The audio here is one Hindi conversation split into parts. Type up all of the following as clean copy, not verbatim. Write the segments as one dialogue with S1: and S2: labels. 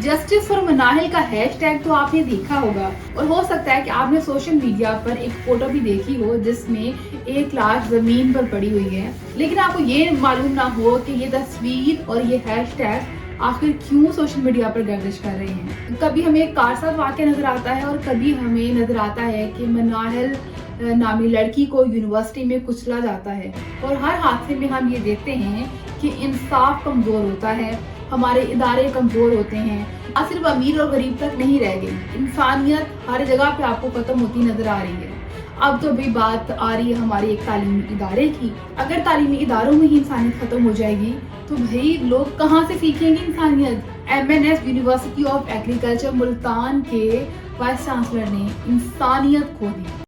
S1: जस्टिस फॉर मनाहिल का हैशटैग तो आपने देखा होगा और हो सकता है कि आपने सोशल मीडिया पर एक फोटो भी देखी हो जिसमें एक लाश जमीन पर पड़ी हुई है, लेकिन आपको ये मालूम ना हो कि ये तस्वीर और ये हैशटैग आखिर क्यों सोशल मीडिया पर गर्दिश कर रहे हैं। कभी हमें एक कारसाज वाक़या नजर आता है और कभी हमें नजर आता है कि मनाहिल नामी लड़की को यूनिवर्सिटी में कुचला जाता है और हर हादसे में हम ये देखते हैं कि इंसाफ कमजोर होता है, हमारे इदारे कमजोर होते हैं। आज सिर्फ अमीर और गरीब तक नहीं रह गई, इंसानियत हर जगह पे आपको खत्म होती नजर आ रही है। अब तो भी बात आ रही है हमारे एक तालीमी इदारे की। अगर तालीमी इदारों में ही इंसानियत खत्म हो जाएगी तो भाई लोग कहाँ से सीखेंगे इंसानियत। MNS university of agriculture Multan के वाइस चांसलर ने इंसानियत खो दी।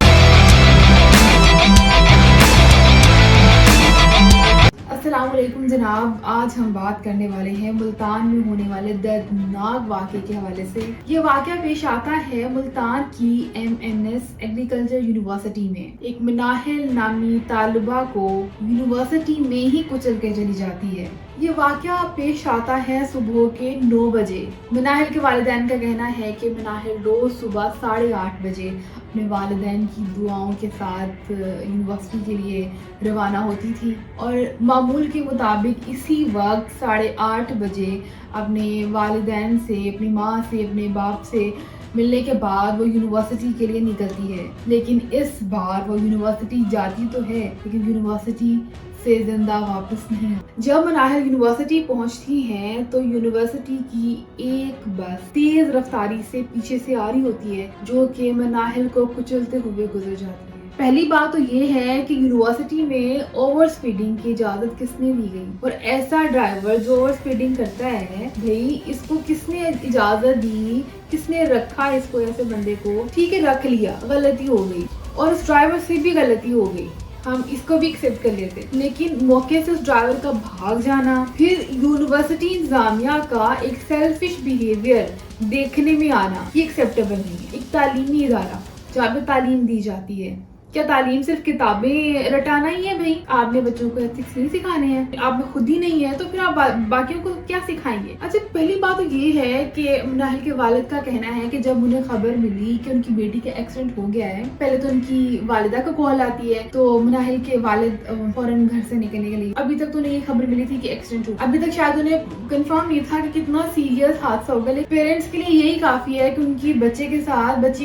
S1: अस्सलामुअलैकुम जनाब, आज हम बात करने वाले हैं मुल्तान में होने वाले दर्दनाक वाक़े के हवाले से। ये वाक़या पेश आता है मुल्तान की MNS एग्रीकल्चर यूनिवर्सिटी में। एक मनाहिल नामी तालिबा को यूनिवर्सिटी में ही कुचल के चली जाती है। ये वाक़या पेश आता है सुबह के 9 बजे। मनाहिल के वालिदैन का कहना है कि मनाहिल रोज सुबह 8:30 बजे अपने वालिदैन की दुआओं के साथ यूनिवर्सिटी के लिए रवाना होती थी और मामूल के मुताबिक इसी वक्त 8:30 बजे अपने वालिदैन से, अपनी माँ से, अपने बाप से मिलने के बाद वो यूनिवर्सिटी के लिए निकलती है। लेकिन इस बार वो यूनिवर्सिटी जाती तो है लेकिन यूनिवर्सिटी से जिंदा वापस नहीं। जब मनाहिल यूनिवर्सिटी पहुंचती हैं तो यूनिवर्सिटी की एक बस तेज रफ्तारी से पीछे से आ रही होती है जो कि मनाहिल को कुचलते हुए गुजर जाती है। पहली बात तो ये है कि यूनिवर्सिटी में ओवर स्पीडिंग की इजाजत किसने दी गई और ऐसा ड्राइवर जो ओवर स्पीडिंग करता है भाई इसको किसने इजाजत दी, किसने रखा इसको, ऐसे बंदे को। ठीक है रख लिया, गलती हो गई और उस ड्राइवर से भी गलती हो गई, हम इसको भी एक्सेप्ट कर लेते, लेकिन मौके से उस ड्राइवर का भाग जाना, फिर यूनिवर्सिटी इंतजामिया का एक सेल्फिश बिहेवियर देखने में आना, ये एक्सेप्टेबल नहीं है। एक तालीमी इदारा जहाँ पे तालीम दी जाती है, क्या तालीम सिर्फ किताबें रटाना ही है भाई? आपने बच्चों को एथिक्स नहीं सिखाने हैं, आप में खुद ही नहीं है तो फिर आप बाकियों को क्या सिखाएंगे? अच्छा, पहली बात तो ये है कि मनाहिल के वालिद का कहना है कि जब उन्हें खबर मिली कि उनकी बेटी का एक्सीडेंट हो गया है, पहले तो उनकी वालिदा को कॉल आती है तो मनाहिल के वालिद फौरन घर से निकलने के लिए, अभी तक तो उन्हें ये खबर मिली थी कि एक्सीडेंट हुआ, अभी तक शायद उन्हें कंफर्म नहीं था कि कितना सीरियस हादसा होगा। लेकिन पेरेंट्स के लिए यही काफी है कि उनकी बच्ची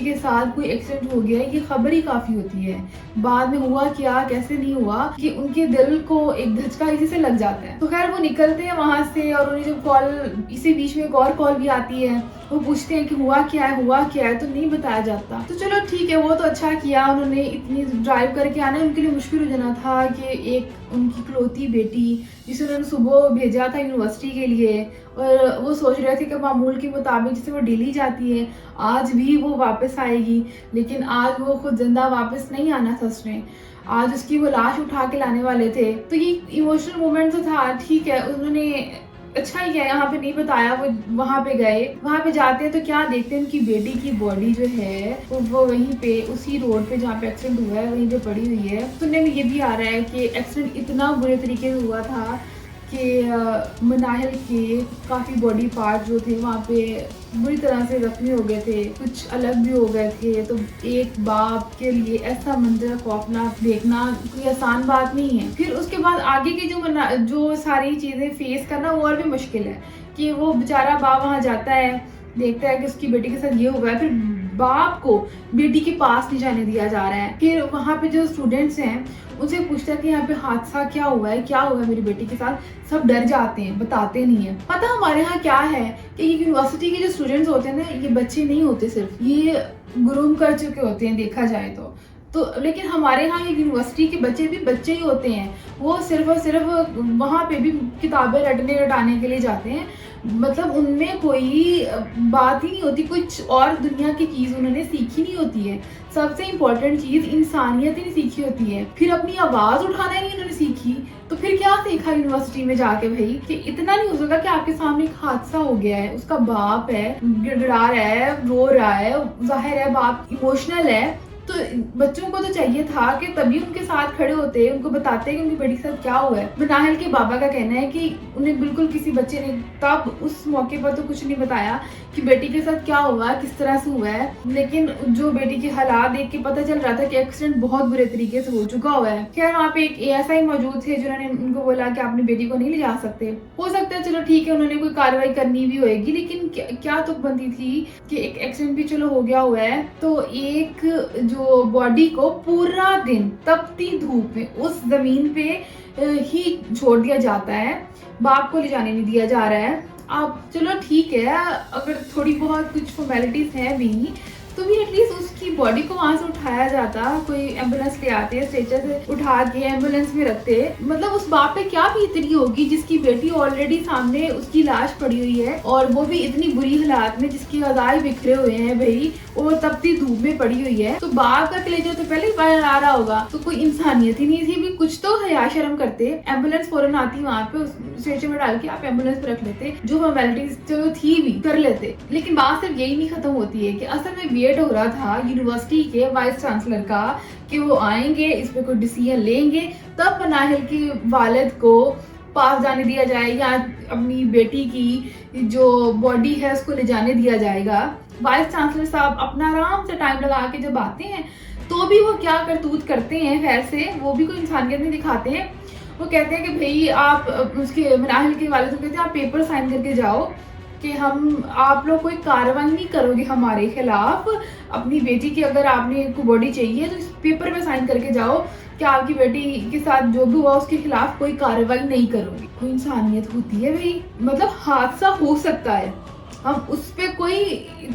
S1: के साथ कोई एक्सीडेंट हो गया, ये खबर ही काफी होती है। बाद में हुआ क्या, कैसे नहीं हुआ, कि उनके दिल को एक धचका इसी से लग जाता है। तो खैर वो निकलते हैं वहां से और उन्हें जब कॉल, इसी बीच में एक और कॉल भी आती है, वो पूछते हैं कि हुआ क्या है, तो नहीं बताया जाता। तो चलो ठीक है, वो तो अच्छा किया उन्होंने, इतनी ड्राइव करके आना उनके लिए मुश्किल हो जाना था कि एक उनकी इकलौती बेटी जिसे उन्होंने सुबह भेजा था यूनिवर्सिटी के लिए और वो सोच रहे थे कि मामूल के मुताबिक जैसे वो डेली जाती है आज भी वो वापस आएगी, लेकिन आज वो खुद जिंदा वापस नहीं आना था उसने, आज उसकी वो लाश उठा के लाने वाले थे। तो ये इमोशनल मोमेंट तो था, ठीक है उन्होंने अच्छा ही है, यहाँ पे नहीं बताया। वो वहाँ पे गए, वहाँ पे जाते हैं तो क्या देखते हैं, उनकी बेटी की बॉडी जो है वो वहीं पे उसी रोड पे जहाँ पे एक्सीडेंट हुआ है वहीं पे पड़ी हुई है। सुनने में ये भी आ रहा है कि एक्सीडेंट इतना बुरे तरीके से हुआ था कि मनाहिल के काफ़ी बॉडी पार्ट जो थे वहाँ पे बुरी तरह से जख्मी हो गए थे, कुछ अलग भी हो गए थे। तो एक बाप के लिए ऐसा मंजर खौफनाक देखना कोई आसान बात नहीं है। फिर उसके बाद आगे की जो सारी चीज़ें फेस करना वो और भी मुश्किल है कि वो बेचारा बाप वहाँ जाता है, देखता है कि उसकी बेटी के साथ ये हुआ है, फिर बाप को बेटी के पास नहीं जाने दिया जा रहा है। फिर वहाँ पे जो स्टूडेंट्स हैं उनसे पूछता है कि यहाँ पे हादसा क्या हुआ है मेरी बेटी के साथ। सब डर जाते हैं, बताते नहीं है। पता हमारे यहाँ क्या है कि ये यूनिवर्सिटी के जो स्टूडेंट्स होते हैं ना, ये बच्चे नहीं होते, सिर्फ ये ग्रूम कर चुके होते हैं देखा जाए तो लेकिन हमारे यहाँ ये यूनिवर्सिटी के बच्चे भी बच्चे ही होते हैं, वो सिर्फ और सिर्फ वहाँ पे भी किताबें रटाने के लिए जाते हैं, मतलब उनमें कोई बात ही नहीं होती, कुछ और दुनिया की चीज़ उन्होंने सीखी नहीं होती है। सबसे इम्पोर्टेंट चीज़ इंसानियत ही नहीं सीखी होती है, फिर अपनी आवाज़ उठाना ही नहीं उन्होंने सीखी, तो फिर क्या सीखा यूनिवर्सिटी में जाके भाई? कि इतना नहीं हो सकता कि आपके सामने एक हादसा हो गया है, उसका बाप है, गिड़गिड़ा रहा है, रो रहा है, जाहिर है बाप इमोशनल है, तो बच्चों को तो चाहिए था कि तभी उनके साथ खड़े होते, उनको बताते कि उनकी बेटी के साथ क्या हुआ है। मनाहिल के बाबा का कहना है कि उन्हें बिल्कुल किसी बच्चे ने तब उस मौके पर तो कुछ नहीं बताया कि बेटी के साथ क्या हुआ, किस तरह से हुआ है, लेकिन जो बेटी के हालात देख के पता चल रहा था कि एक्सीडेंट बहुत बुरे तरीके से हो चुका हुआ है। खैर वहाँ पे एक ASI मौजूद थे जिन्होंने उनको बोला कि अपनी बेटी को नहीं ले जा सकते। हो सकता है चलो ठीक है उन्होंने कोई कार्रवाई करनी भी होगी, लेकिन क्या तुकबंदी थी कि एक एक्सीडेंट भी चलो हो गया हुआ है, तो एक जो बॉडी को पूरा दिन तपती धूप में उस जमीन पे ही छोड़ दिया जाता है, बाप को ले जाने नहीं दिया जा रहा है। अब चलो ठीक है, अगर थोड़ी बहुत कुछ फॉर्मेलिटीज हैं भी तो भी एटलीस्ट उसकी बॉडी को वहां से उठाया जाता, कोई एम्बुलेंस ले आते, स्ट्रेचर से उठा के एम्बुलेंस में रखते। मतलब उस बाप पे क्या बीतनी होगी जिसकी बेटी ऑलरेडी सामने उसकी लाश पड़ी हुई है, और वो भी इतनी बुरी हालात में जिसकी अज़ाए बिखरे हुए हैं भाई, और तपती धूप में पड़ी हुई है। तो बाप का कलेजा तो पहले ही बाहर आ रहा होगा, तो कोई इंसानियत ही नहीं थी भी, कुछ तो हया शर्म करते। एम्बुलेंस फौरन आती वहाँ पे, स्ट्रेचर में डाल के आप एम्बुलेंस पे रख लेते, जो फॉर्मेलिटीज चलो थी भी कर लेते। लेकिन बात सिर्फ यही नहीं खत्म होती है कि असल में वेट हो रहा था यूनिवर्सिटी के वाइस चांसलर का कि वो आएंगे, इस पे कोई डिसीजन लेंगे, तब मनाहिल के वालिद को पास जाने दिया जाए या अपनी बेटी की जो बॉडी है उसको ले जाने दिया जाएगा। वाइस चांसलर साहब अपना आराम से टाइम लगा के जब आते हैं तो भी वो क्या करतूत करते हैं, खैर से वो भी कोई इंसानियत नहीं दिखाते हैं। वो कहते हैं कि भाई आप उसके मनाहिल के वालिद को कहते हैं आप पेपर साइन करके जाओ कि हम आप लोग कोई कार्रवाई नहीं करोगे हमारे खिलाफ, अपनी बेटी की अगर आपने को बॉडी चाहिए तो इस पेपर पे साइन करके जाओ कि आपकी बेटी के साथ जो भी हुआ उसके खिलाफ कोई कार्रवाई नहीं करोगे। कोई इंसानियत होती है भाई, मतलब हादसा हो सकता है, हम उस पे कोई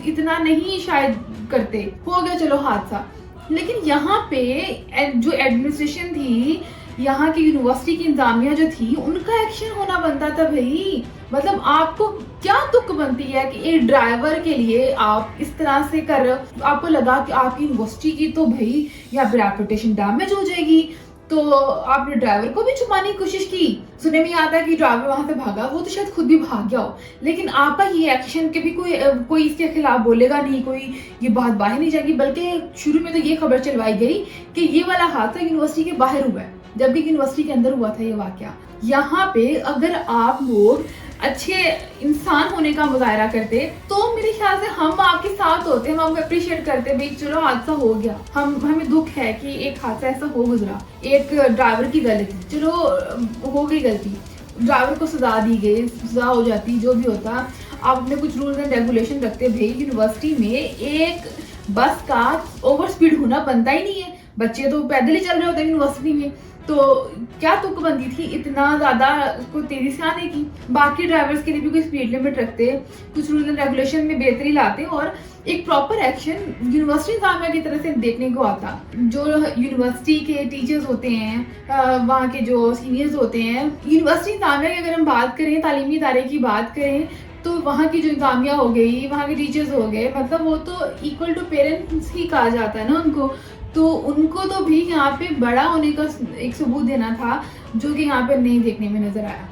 S1: इतना नहीं शायद करते, हो गया चलो हादसा। लेकिन यहाँ पे जो एडमिनिस्ट्रेशन थी, यहाँ की यूनिवर्सिटी की इंतजामिया जो थी, उनका एक्शन होना बनता था भाई। मतलब आपको क्या तुक बनती है कि एक ड्राइवर के लिए आप इस तरह से कर रहे हो, आपको लगा कि आपकी यूनिवर्सिटी की तो भाई यहाँ पे रेपुटेशन डैमेज हो जाएगी, तो आपने ड्राइवर को भी छुपाने की कोशिश की। सुनने में आता है कि ड्राइवर वहां से भागा, वो तो शायद खुद भी भाग गया हो, लेकिन आपका ये एक्शन के भी कोई इसके खिलाफ बोलेगा नहीं, कोई ये बात बाहर नहीं जाएगी। बल्कि शुरू में तो ये खबर चलवाई गई कि ये वाला हादसा यूनिवर्सिटी के बाहर हुआ है, जबकि यूनिवर्सिटी के अंदर हुआ था ये वाकया। यहाँ पे अगर आप लोग अच्छे इंसान होने का मुजाहरा करते तो मेरे ख्याल से हम आपके साथ होते, हम आपको अप्रिशिएट करते, भाई चलो हादसा हो गया, हमें दुख है कि एक हादसा ऐसा हो गुजरा, एक ड्राइवर की गलती, चलो हो गई गलती, ड्राइवर को सजा दी गई, सजा हो जाती, जो भी होता। आप अपने कुछ रूल्स एंड रेगुलेशन रखते, भाई यूनिवर्सिटी में एक बस का ओवर स्पीड होना बनता ही नहीं है, बच्चे तो पैदल ही चल रहे होते हैं यूनिवर्सिटी में, तो क्या तुकबंदी थी इतना ज्यादा उसको तेजी से आने की। बाकी ड्राइवर्स के लिए भी कोई स्पीड लिमिट रखते, कुछ रूल एंड रेगुलेशन में बेहतरी लाते, और एक प्रॉपर एक्शन यूनिवर्सिटी इंतजामिया की तरफ से देखने को आता। जो यूनिवर्सिटी के टीचर्स होते हैं, वहाँ के जो सीनियर्स होते हैं, यूनिवर्सिटी इंतजामिया की अगर हम बात करें, तालीमी इदारे की बात करें, तो वहाँ की जो इंतजामिया हो गई, वहाँ के टीचर्स हो गए, मतलब वो तो इक्वल टू पेरेंट्स ही कहा जाता है ना उनको, तो उनको तो भी यहाँ पे बड़ा होने का एक सबूत देना था, जो कि यहाँ पे नहीं देखने में नजर आया।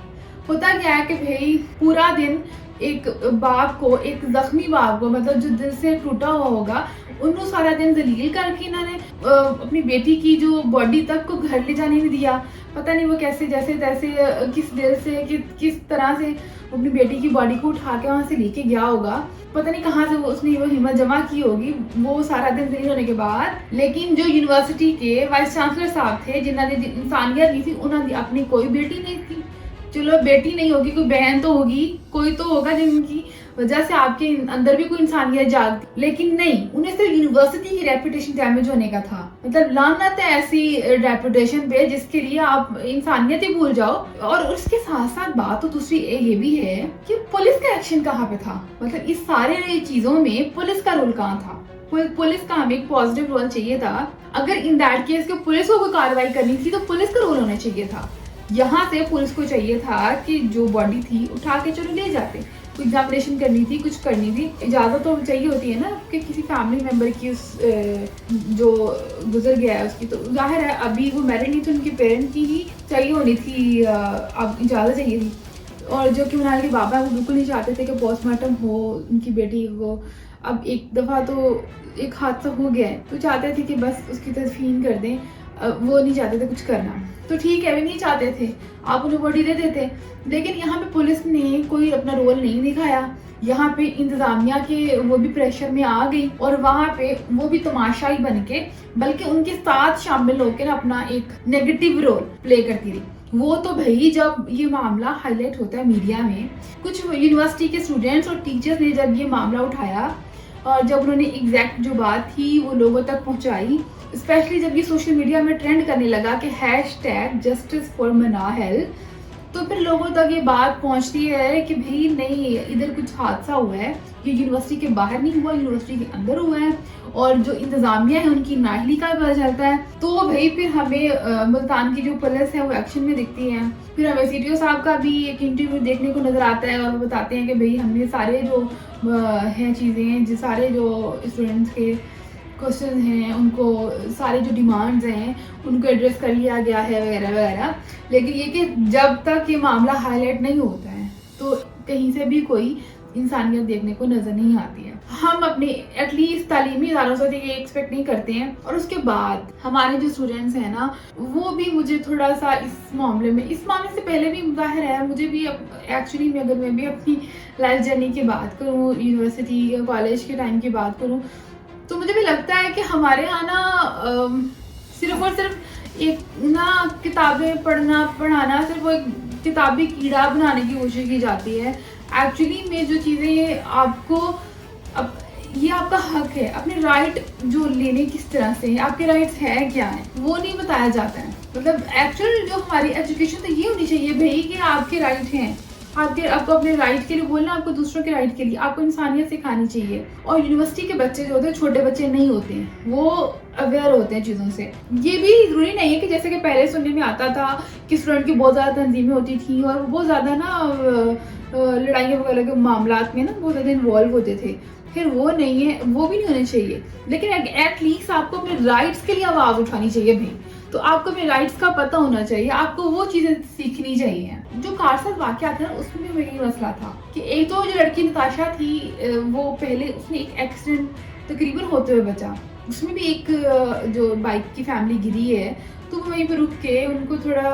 S1: होता क्या है कि भाई पूरा दिन एक बाप को, एक जख्मी बाप को, मतलब जो दिल से टूटा हुआ होगा, उनको सारा दिन जलील करके इन्होंने अपनी बेटी की जो बॉडी तक को घर ले जाने नहीं दिया। पता नहीं वो कैसे जैसे तैसे किस दिल से किस तरह से अपनी बेटी की बॉडी को उठा के वहां से लेके गया होगा, पता नहीं कहाँ से उसने वो हिम्मत जमा की होगी, वो सारा दिन जलील होने के बाद। लेकिन जो यूनिवर्सिटी के वाइस चांसलर साहब थे, जिन्होंने इंसानियत नहीं थी, उन्होंने अपनी कोई बेटी नहीं थी, चलो बेटी नहीं होगी, कोई बहन तो होगी, कोई तो होगा जिनकी वजह से आपके अंदर भी कोई इंसानियत जागती, लेकिन नहीं, उन्हें सिर्फ यूनिवर्सिटी की रेपुटेशन डैमेज होने का था। मतलब लानत है ऐसी रेपुटेशन पे जिसके लिए आप इंसानियत ही भूल जाओ। और उसके साथ साथ बात तो दूसरी ये भी है कि पुलिस का एक्शन कहाँ पे था, मतलब इस सारे चीजों में पुलिस का रोल कहाँ था। पुलिस का हमें एक पॉजिटिव रोल चाहिए था। अगर इन दैट केस के पुलिस को कोई कार्रवाई करनी थी तो पुलिस का रोल होना चाहिए था। यहाँ से पुलिस को चाहिए था कि जो बॉडी थी उठा के चलो ले जाते, कोई एग्जामिनेशन करनी थी, कुछ करनी थी, इजाजत तो चाहिए होती है ना कि किसी फैमिली मेंबर की उस जो गुजर गया है उसकी, तो जाहिर है अभी वो मैरिड नहीं थी, उनके पेरेंट की ही चाहिए होनी थी, अब इजाजत चाहिए थी। और जो कि मनाल के बाबा वो बिल्कुल नहीं चाहते थे कि पोस्टमार्टम हो उनकी बेटी को। अब एक दफ़ा तो एक हादसा हो गया है तो चाहते थे कि बस उसकी तदफीन कर दें, वो नहीं चाहते थे कुछ करना। तो ठीक है, वे नहीं चाहते थे, आप उन्हें बॉडी दे देते। लेकिन यहाँ पे पुलिस ने कोई अपना रोल नहीं दिखाया, यहाँ पे इंतजामिया के वो भी प्रेशर में आ गई और वहाँ पे वो भी तमाशाई बन के बल्कि उनके साथ शामिल होकर अपना एक नेगेटिव रोल प्ले करती रही। वो तो भाई जब ये मामला हाईलाइट होता है मीडिया में, कुछ यूनिवर्सिटी के स्टूडेंट्स और टीचर्स ने जब ये मामला उठाया और जब उन्होंने एग्जैक्ट जो बात थी वो लोगों तक पहुंचाई, स्पेशली जब ये सोशल मीडिया में ट्रेंड करने लगा कि #जस्टिस फॉर मनाहल, तो फिर लोगों तक ये बात पहुंचती है कि भाई नहीं, इधर कुछ हादसा हुआ है, ये यूनिवर्सिटी के बाहर नहीं हुआ, यूनिवर्सिटी के अंदर हुआ है और जो इंतजामिया है उनकी नाहली का पता चलता है। तो भाई फिर हमें मुल्तान की जो पुलिस है वो एक्शन में दिखती है। फिर हमें CTO साहब का भी एक इंटरव्यू देखने को नजर आता है और वो बताते हैं कि भाई हमने सारे जो हैं चीज़ें, जो सारे जो स्टूडेंट्स के क्वेश्चन हैं उनको, सारे जो डिमांड्स हैं उनको एड्रेस कर लिया गया है वगैरह वगैरह। लेकिन ये कि जब तक ये मामला हाईलाइट नहीं होता है तो कहीं से भी कोई इंसानियत देखने को नजर नहीं आती है। हम अपने एटलीस्ट तालीमी इदारों से ये एक्सपेक्ट नहीं करते हैं। और उसके बाद हमारे जो स्टूडेंट्स हैं ना, वो भी मुझे थोड़ा सा इस मामले से पहले भी जाहिर है, मुझे भी एक्चुअली में अगर मैं भी अपनी लाइफ जर्नी की बात करूँ, यूनिवर्सिटी या कॉलेज के टाइम की बात करूँ, तो मुझे भी लगता है कि हमारे यहाँ ना सिर्फ और सिर्फ एक ना किताबें पढ़ाना सिर्फ वो एक किताबी कीड़ा बनाने की कोशिश की जाती है। एक्चुअली में जो चीज़ें आपको, अब ये आपका हक है, अपने राइट जो लेने किस तरह से, आपके राइट्स हैं क्या हैं, वो नहीं बताया जाता है। मतलब एक्चुअल जो हमारी एजुकेशन तो ये होनी चाहिए भाई कि आपके राइट हैं, आपको अपने राइट के लिए बोलना, आपको दूसरों के राइट के लिए, आपको इंसानियत सिखानी चाहिए। और यूनिवर्सिटी के बच्चे जो होते हैं, छोटे बच्चे नहीं होते हैं, वो अवेयर होते हैं चीज़ों से। ये भी जरूरी नहीं है कि जैसे कि पहले सुनने में आता था कि स्टूडेंट की बहुत ज़्यादा तंजीमें होती थी और बहुत ज़्यादा ना लड़ाइयों वगैरह के मामलात में ना बहुत ज़्यादा इन्वॉल्व होते थे। फिर वो नहीं है, वो भी नहीं होने चाहिए। लेकिन एटलीस्ट आपको अपने राइट्स के लिए आवाज़ उठानी चाहिए भाई। तो आपको अपने राइट्स का पता होना चाहिए, आपको वो चीज़ें सीखनी चाहिए। जो कार साथ वाक़या था ना, उसमें मेरी मसला था कि एक तो जो लड़की नताशा थी, वो पहले उसने एक एक्सीडेंट तकरीबन होते हुए बचा, उसमें भी एक जो बाइक की फैमिली गिरी है, तो वो वहीं पर रुक के उनको थोड़ा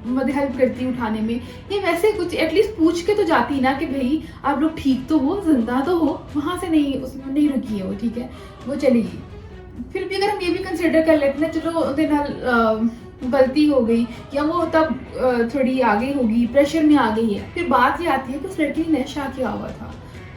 S1: मदद हेल्प करती उठाने में। ये वैसे कुछ एटलीस्ट पूछ के तो जाती ना कि भाई आप लोग ठीक तो हो, जिंदा तो हो। वहाँ से नहीं, उसमें नहीं रुकी है वो, ठीक है, वो चली गई। फिर भी अगर हम ये भी कंसिडर कर लेते ना, चलो उसके नाल गलती हो गई या वो तब थोड़ी आ गई होगी, प्रेशर में आ गई है। फिर बात ये आती है कि उस लड़की ने नशा किया हुआ था,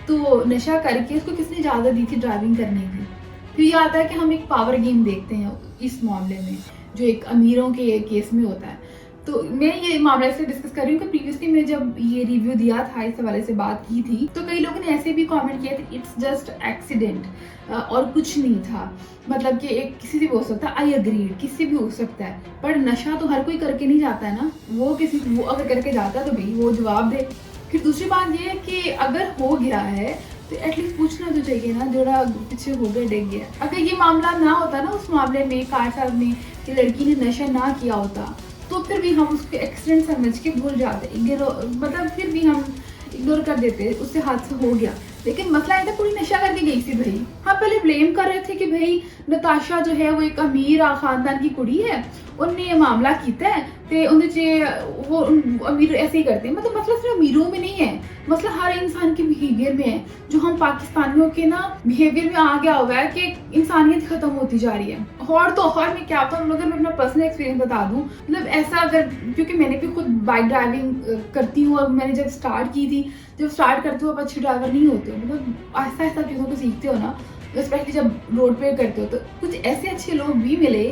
S1: तो नशा करके उसको किसने इजाज़त दी थी ड्राइविंग करने की। फिर ये आता है कि हम एक पावर गेम देखते हैं इस मामले में, जो एक अमीरों के केस में होता है। तो मैं ये मामला इसलिए डिस्कस कर रही हूँ कि प्रीवियसली मैंने जब ये रिव्यू दिया था, इस हवाले से बात की थी, तो कई लोगों ने ऐसे भी कमेंट किया था इट्स जस्ट एक्सीडेंट और कुछ नहीं था। मतलब कि एक किसी से भी हो सकता है, आई अग्रीड, किसी से भी हो सकता है, पर नशा तो हर कोई करके नहीं जाता है ना। वो अगर करके जाता है तो भाई वो जवाब दे। फिर दूसरी बात ये है कि अगर हो गया है तो एटलीस्ट पूछना तो चाहिए ना, जोड़ा पीछे हो गया, डिग गया। अगर ये मामला ना होता ना उस मामले में, कार साहब ने कि लड़की ने नशा ना किया होता, तो फिर भी हम उसको एक्सीडेंट समझ के भूल जाते, मतलब फिर भी हम इग्नोर कर देते, उससे हादसा हो गया। लेकिन मसला ये था पूरी नशा करके गई थी भाई। हाँ, पहले ब्लेम कर रहे थे कि भाई नताशा जो है वो एक अमीर खानदान की कुड़ी है, उनने ये मामला किया है, ते वो अमीर ऐसे ही करते हैं। मतलब मसला सिर्फ अमीरों में नहीं है, मसला हर इंसान के बिहेवियर में है, जो हम पाकिस्तानियों के ना बिहेवियर में आ गया हुआ है कि इंसानियत खत्म होती जा रही है। और मैं क्या बताऊँ, अगर मैं अपना पर्सनल एक्सपीरियंस बता दूँ, मतलब ऐसा अगर, क्योंकि मैंने भी खुद बाइक ड्राइविंग करती हूँ और मैंने जब स्टार्ट की थी, जब स्टार्ट करते हो आप अच्छे ड्राइवर नहीं होते हो, मतलब ऐसा चीज़ों को सीखते हो ना, स्पेशली जब रोड पे करते हो। तो कुछ ऐसे अच्छे लोग भी मिले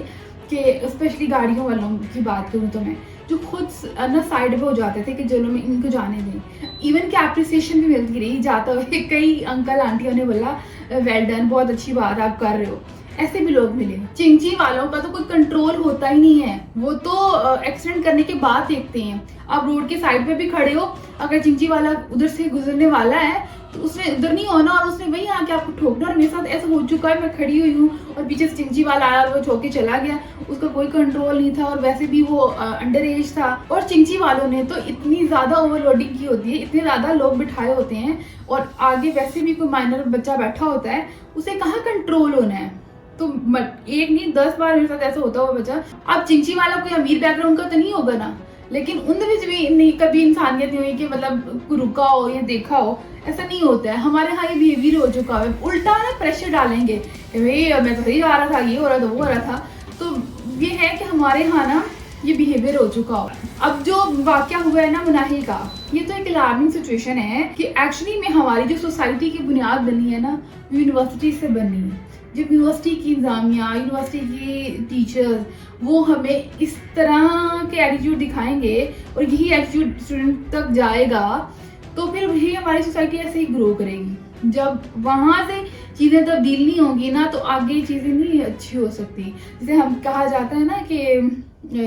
S1: कि स्पेशली गाड़ियों वालों की बात करूँ तो मैं, जो खुद ना साइड पे हो जाते थे कि चलो मैं इनको जाने दें। इवन की अप्रिसिएशन भी मिलती रही जाता हुए, कई अंकल आंटियों ने बोला वेल डन, बहुत अच्छी बात आप कर रहे हो। ऐसे भी लोग मिले। चिंची वालों का तो कोई कंट्रोल होता ही नहीं है, वो तो एक्सीडेंट करने के बाद देखते हैं। आप रोड के साइड पे भी खड़े हो, अगर चिंची वाला उधर से गुजरने वाला है तो उसने उधर नहीं होना और उसने वही आके आपको ठोकना। और मेरे साथ ऐसा हो चुका है, मैं खड़ी हुई हूँ और पीछे से चिंची वाला आया और वो ठोक के चला गया। उसका कोई कंट्रोल नहीं था और वैसे भी वो अंडर एज था। और चिंची वालों ने तो इतनी ज्यादा ओवरलोडिंग की होती है, इतने ज्यादा लोग बिठाए होते हैं और आगे वैसे भी कोई माइनर बच्चा बैठा होता है, उसे कहाँ कंट्रोल होना है। तो एक नहीं 10 बार मेरे साथ ऐसा होता हुआ बच्चा। अब चिंची वाला कोई अमीर बैकग्राउंड का तो नहीं होगा ना, लेकिन उनके बीच भी नहीं कभी इंसानियत नहीं हुई कि मतलब रुका हो या देखा हो, ऐसा नहीं होता है। हमारे यहाँ ये बिहेवियर हो चुका है, उल्टा ना प्रेशर डालेंगे कि भाई मैं तो सही जा रहा था, ये हो रहा था, वो हो रहा था। तो ये है कि हमारे यहाँ ना ये बिहेवियर हो चुका हो। अब जो वाकया हुआ है ना मुनाही का, ये तो एक अलार्मिंग सिचुएशन है कि एक्चुअली में हमारी जो सोसाइटी की बुनियाद बनी है ना, यूनिवर्सिटी से बनी है। जब यूनिवर्सिटी की इंजामिया, यूनिवर्सिटी की टीचर्स वो हमें इस तरह के एटीट्यूड दिखाएंगे और यही एटीट्यूड स्टूडेंट तक जाएगा, तो फिर वही हमारी सोसाइटी ऐसे ही ग्रो करेगी। जब वहां से चीजें तब्दील नहीं होगी ना, तो आगे चीजें नहीं अच्छी हो सकती। जैसे हम कहा जाता है ना कि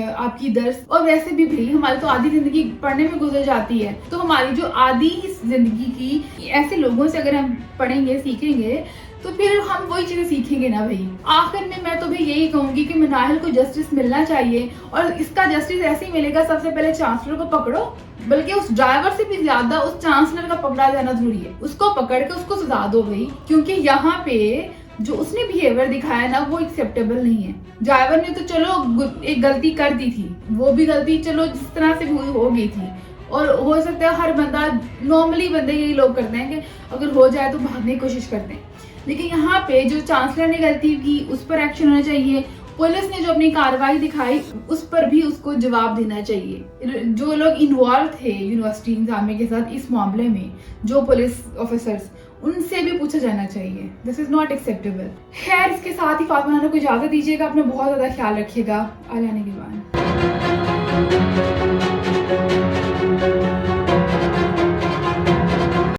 S1: आपकी दर्स, और वैसे भी भाई हमारी तो आधी जिंदगी पढ़ने में गुजर जाती है। तो हमारी जो आधी जिंदगी की ऐसे लोगों से अगर हम पढ़ेंगे सीखेंगे तो फिर हम वही चीजें सीखेंगे ना भाई। आखिर में मैं तो भाई यही कहूंगी कि मनाहिल को जस्टिस मिलना चाहिए और इसका जस्टिस ऐसे ही मिलेगा, सबसे पहले चांसलर को पकड़ो, बल्कि उस ड्राइवर से भी ज्यादा उस चांसलर का पकड़ा जाना जरूरी है। उसको पकड़ के उसको सजा दो भाई, क्योंकि यहाँ पे जो उसने बिहेवियर दिखाया ना वो एक्सेप्टेबल नहीं है। ड्राइवर ने तो चलो एक गलती कर दी थी, वो भी गलती चलो जिस तरह से भी हो गई थी, और हो सकता है हर बंदा, नॉर्मली बंदे यही लोग करते हैं कि अगर हो जाए तो भागने की कोशिश करते हैं। लेकिन यहाँ पे जो चांसलर ने गलती की उस पर एक्शन होना चाहिए। पुलिस ने जो अपनी कार्रवाई दिखाई उस पर भी उसको जवाब देना चाहिए। जो लोग इन्वॉल्व थे यूनिवर्सिटी इंतजामिया के साथ इस मामले में, जो पुलिस ऑफिसर्स, उनसे भी पूछा जाना चाहिए। This is not acceptable. खैर, इसके साथ ही फातिमा नाना को इजाजत दीजिएगा। अपना बहुत ज्यादा ख्याल रखिएगा। आने के बाद